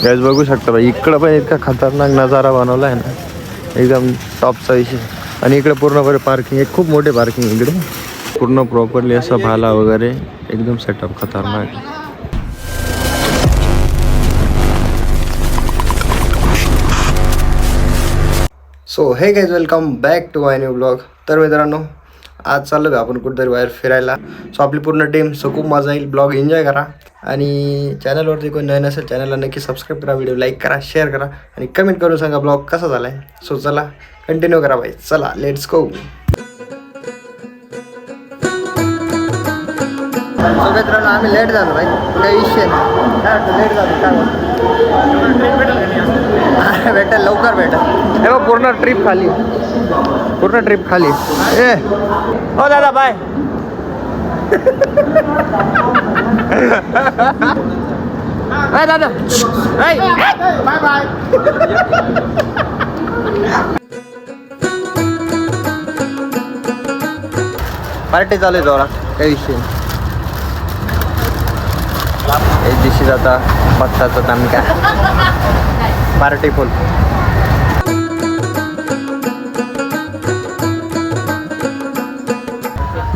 Gas बघू शकता भाई, इकडं पण इतका खतरनाक नजारा बनवला आहे ना, एकदम टॉपचा विषय. आणि इकडे पूर्णपणे पार्किंग आहे, खूप मोठे पार्किंग इकडे, पूर्ण प्रॉपरली असा भाला वगैरे एकदम सेटअप खतरनाक. So hey guys, welcome back to my new blog. तर मित्रांनो, आज चाललो आपण कुठेतरी बाहेर फिरायला. सो आपली पूर्ण टीम, सो खूप मजा येईल. ब्लॉग एन्जॉय करा आणि चॅनलवरती कोणी नवीन असेल चॅनलला नक्की सबस्क्राईब करा, व्हिडिओ लाईक करा, शेअर करा आणि कमेंट करून सांगा ब्लॉग कसा झाला आहे. सो चला कंटिन्यू करा बाई, चला लेट्स गो. सो मित्रांनो, आम्ही लेट झालो भाई, काही विषय नाही, काय वाटतं लेट झालो काय भेटेल, लवकर भेटेल. हे बघ पूर्ण ट्रिप खाली, पूर्ण ट्रिप खाली. ए हो दादा बाय. बाय दादा, बाय बाय. पार्टी चालू आहे जोरात, काही विषय नाही. एक दिवशी जाता बघताचा तणका पार्टी फुल.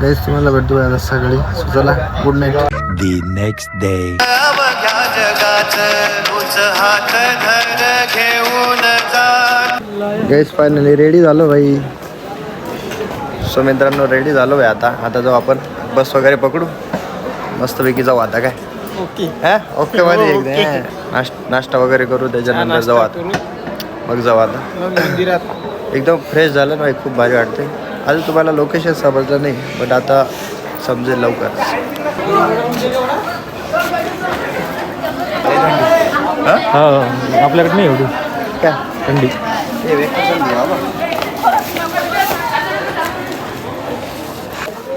गाईस तुम्हाला भेटतो आता सगळी. चला good night. The next day. Guys finally ready झालो भाई. सो मित्रांनो रेडी झालो भाई. आता जाऊ आपण, बस वगैरे पकडू, मस्तपैकी जाऊ आता. काय ओके हा ओके मध्ये एकदम नाश्ता वगैरे करू, त्याच्यानंतर जाऊ आता. मग जाऊ आता मंदिरात. एकदम फ्रेश झालं ना, खूप भारी वाटते. अजून तुम्हाला लोकेशन समजलं नाही, बट आता समजेल लवकर. आपल्याकडे नाही एवढी काय थंडी.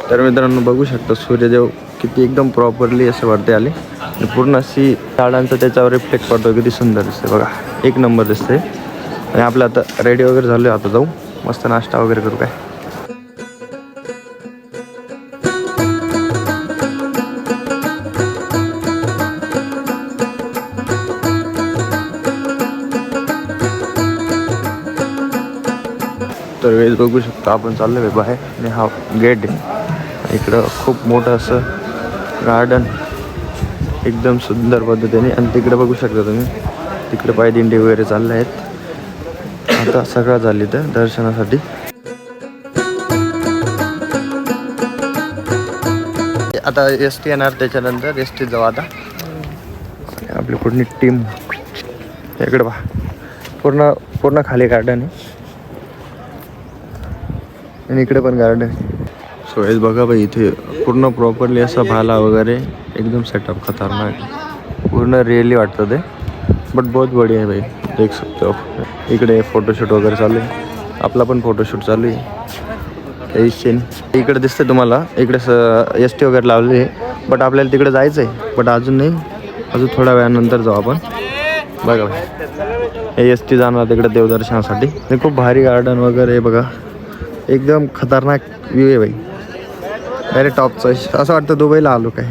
तर मित्रांनो बघू शकता, सूर्यदेव किती एकदम प्रॉपरली असं वरती आले आणि पूर्ण अशी झाडांचा त्याच्यावर रिफ्लेक्ट पडतो. किती सुंदर दिसते बघा, एक नंबर दिसते. आणि आपलं आता रेडी वगैरे झालं, आता जाऊ मस्त नाश्ता वगैरे करू. काय तर वेळेस बघू शकता, आपण चाललो आहे बाहेर आणि हा गेट आहे. इकडं खूप मोठं असं गार्डन एकदम सुंदर पद्धतीने. आणि तिकडे बघू शकता तुम्ही, तिकडे पायदिंडी वगैरे चालले आहेत. आता सगळं झाली तर दर्शनासाठी. आता एस टी येणार, त्याच्यानंतर एस टी जाऊ आता. आपली पूर्ण टीम इकडे पहा, पूर्ण खाली गार्डन आहे आणि इकडे पण गार्डन. सो हेच बघा भाई, इथे पूर्ण प्रॉपरली असा भाला वगैरे एकदम सेटअप खतरनाक, पूर्ण रिअली वाटतं ते. बट बहुत बढिया आहे भाई, देख सकते हो. इकडे फोटोशूट वगैरे चालू आहे, आपला पण फोटोशूट चालू आहे. इकडे दिसते तुम्हाला, इकडे एस टी वगैरे लावली आहे. बट आपल्याला तिकडे जायचं आहे, बट अजून नाही, अजून थोड्या वेळानंतर जाऊ आपण. बघा भाई, हे एस टी जाणार तिकडे देवदर्शनासाठी. आणि खूप भारी गार्डन वगैरे आहे बघा, एकदम खतरनाक व्ह्यू आहे भाई, डायरेक्ट टॉपचं. असं वाटतं दुबईला आलो काय.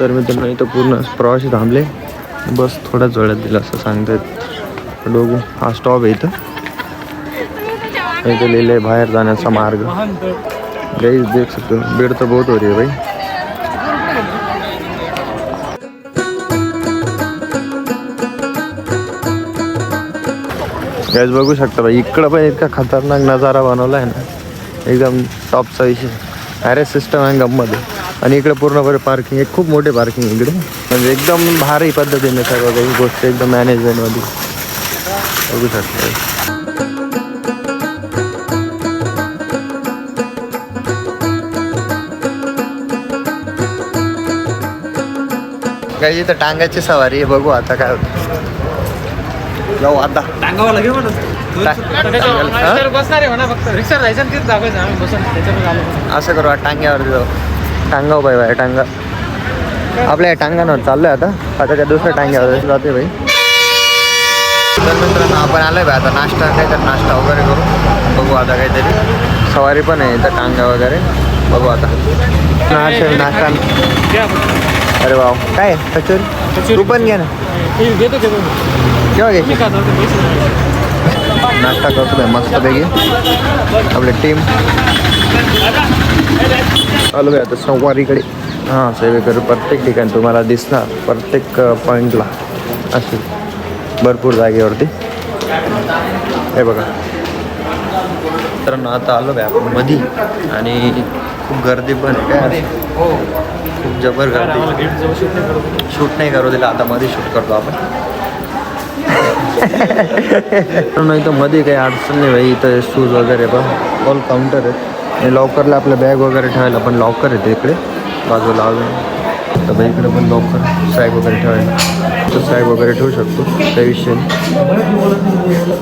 तर मी त्यांना इथं पूर्ण प्रवासी थांबले, बस थोड्याच वेळात दिला असं सांगतायत. बघू, हा स्टॉप आहे इथं. इथं लिहिलं आहे बाहेर जाण्याचा मार्ग. गाईस देख सकते हो, भीड़ तर बहुत हो रही है भाई. गाईस बघू शकता भाई, इकडं पण इतका खतरनाक नजारा बनवला आहे ना, एकदम टॉपचा विषय. अरेस्ट सिस्टम आहे गममध्ये. आणि इकडे पूर्णपणे पार्किंग आहे, खूप मोठे पार्किंग इकडे. म्हणजे एकदम भारी पद्धतीने सर्व काही गोष्टी एकदम मॅनेजमेंटमध्ये बघू शकता. काही इथं टांगाची सवारी आहे, बघू आता काय होतं. जाऊ आता. टांगावाला घेऊ म्हणून बसणार आहे म्हणा, फक्त रिक्षा जायचं आणि तिथं दाखवायचं आम्ही बसून त्याच्यावर आलो. असं करू, टांग्यावरती जाऊ. टांगाव बाई बाय, टांगा आपल्या टांगांवर चाललोय आता. आता त्या दुसऱ्या टांग्यावर जाते भाई. तर मित्रांनो आपण आलोय बाई आता नाश्ता, काहीतरी नाश्ता वगैरे करू. बघू आता काहीतरी सवारी पण आहे इथं टांगा वगैरे. बघू आता नाश्ता. घ्या. अरे वा काय कचोरी तू पण घे ना. देतो केव्हा घ्यायची नाश्ता करतो आहे मस्तपैकी आपली टीम. आलो आहे आता संवारीकडे. हां सेवेकर प्रत्येक ठिकाणी तुम्हाला दिसणार प्रत्येक पॉईंटला अशी भरपूर जागेवरती. हे बघा तर ना आता आलो आहे आपण मधी आणि खूप गर्दी पण आहे काय खूप जबर गर्दी. शूट नाही करू दिला आता मध्ये शूट करतो आपण. नाही तर मध्ये काही अडचण नाही भाई. इथं शूज वगैरे पण ऑल काउंटर आहे आणि लॉकरला आपल्या बॅग वगैरे ठेवायला पण लॉकर आहे इकडे बाजूला आवे. तर भाई इकडे पण लॉकर सॅग वगैरे ठेवायला तर सॅग वगैरे ठेवू शकतो त्या विषयी.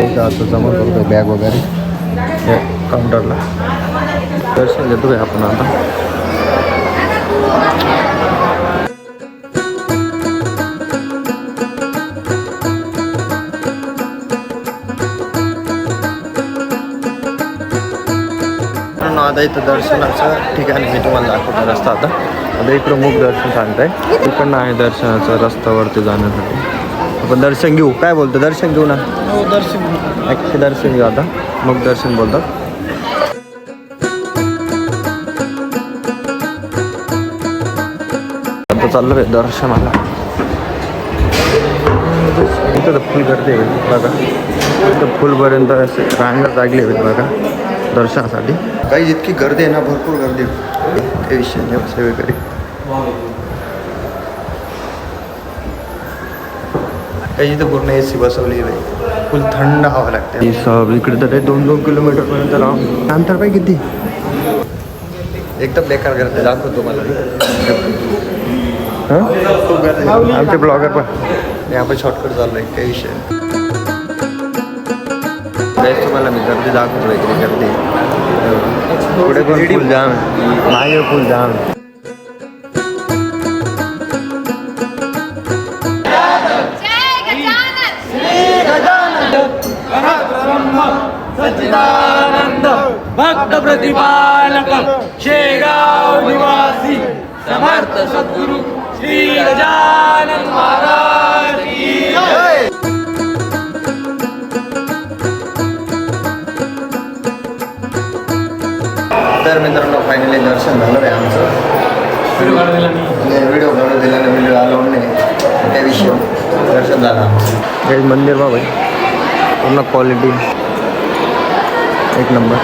एकदा आता जमा करतो बॅग वगैरे या काउंटरला. दर्शन घेतो आहे आपण आता. आता इथं दर्शनाचं ठिकाण मी तुम्हाला दाखवतो रस्ता. आता इकडं मुख दर्शन सांगताय इकडनं आहे दर्शनाचं रस्त्यावरती जाण्यासाठी. आपण दर्शन घेऊ काय बोलतो दर्शन घेऊ ना. दर्शन दर्शन घेऊ आता मुख दर्शन बोलतात. आता चाललो आहे दर्शनाला. इथं तर फुल गर्दी आहे बघा. इथं फुलपर्यंत असे रांगा लागले आहेत बघा दर्शनासाठी. काही इतकी गर्दी आहे ना भरपूर गर्दी काही विषय नाही सेवेकरी. काही इथं पूर्ण AC बसवली आहे फुल थंड हवा लागते. सब इकडे तर 2-2 किलोमीटरपर्यंत राहून अंतर पाहिजे किती एकदम बेकार करते दाखवतो तुम्हाला. हां आमचे ब्लॉगर पण आपण शॉर्टकट चाललो आहे काही विषय नाही. तुम्हाला मी गर्दी दाखवतो इकडे गर्दी पुढे पण फुल जाम मागे फुल जाम. सच्चिदानंद भक्त प्रतिपालक शेगाव निवासी समर्थ सद्गुरु श्री गजानन महाराज की जय. तर मित्रांनो फायनली दर्शन झालं आहे आमचं. व्हिडिओ काढून दिला नाही व्हिडिओ आलो नाही त्या विषय दर्शन झालं आमचं. हे मंदिर बाबा पूर्ण क्वालिटी एक नंबर.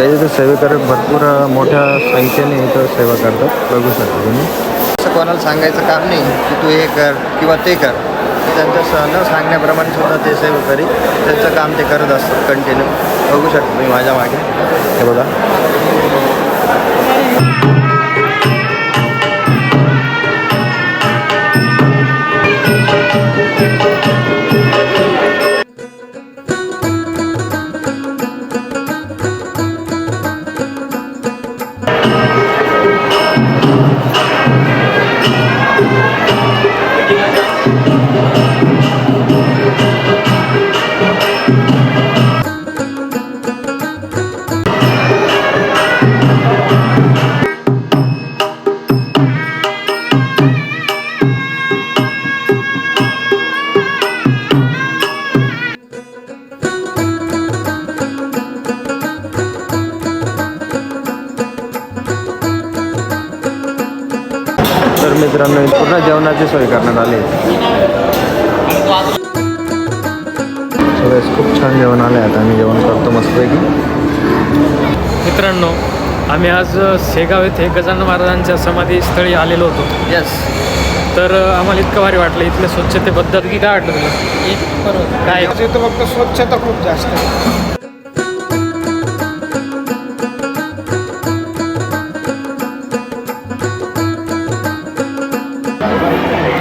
इथं सेवेकर भरपूर मोठ्या संख्येने इथं सेवा करतात बघू शकता तुम्ही. असं कोणाला सांगायचं काम नाही की तू हे कर किंवा ते कर. त्यांचं न सांगण्याप्रमाणे सुद्धा ते सेवेकरी त्यांचं काम ते करत असतात कंटिन्यू. बघू शकता तुम्ही माझ्या मागे हे बघा. तर मित्रांनो पूर्ण जेवणाची सोय करण्यात आली. सगळेच खूप छान जेवण आले. आता आम्ही जेवण करतो मस्तपैकी. मित्रांनो आम्ही आज शेगाव येथे गजानन महाराजांच्या समाधीस्थळी आलेलो होतो. यस. तर आम्हाला इतकं भारी वाटलं इथल्या स्वच्छतेबद्दल. की काय वाटलं तुला काय इथं फक्त स्वच्छता खूप जास्त आहे.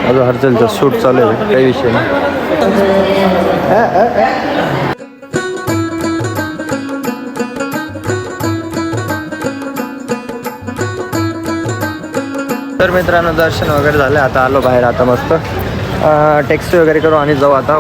अजून हर्षलचा शूट चालू आहे काही विषय नाही. तर मित्रांनो दर्शन वगैरे झाले, आता आलो बाहेर. आता मस्त टॅक्सी वगैरे करू आणि जाऊ आता